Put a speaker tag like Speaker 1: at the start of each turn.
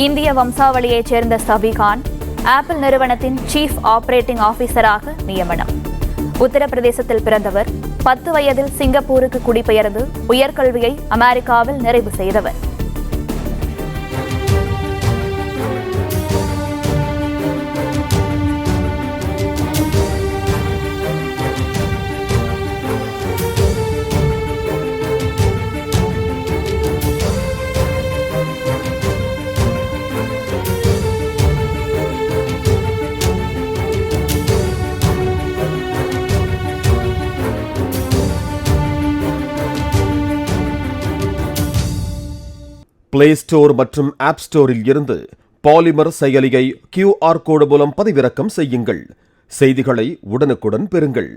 Speaker 1: இந்திய வம்சாவளியைச் சேர்ந்த சபிகான் ஆப்பிள் நிறுவனத்தின் சீஃப் ஆபரேட்டிங் ஆபீசராக நியமனம். உத்தரப்பிரதேசத்தில் பிறந்தவர். 10 வயதில் சிங்கப்பூருக்கு குடிபெயர்ந்து உயர்கல்வியை அமெரிக்காவில் நிறைவு செய்தவர்.
Speaker 2: பிளே ஸ்டோர் மற்றும் ஆப் ஸ்டோரில் இருந்து பாலிமர் செயலியை QR கோடு மூலம் பதிவிறக்கம் செய்யுங்கள். செய்திகளை உடனுக்குடன் பெறுங்கள்.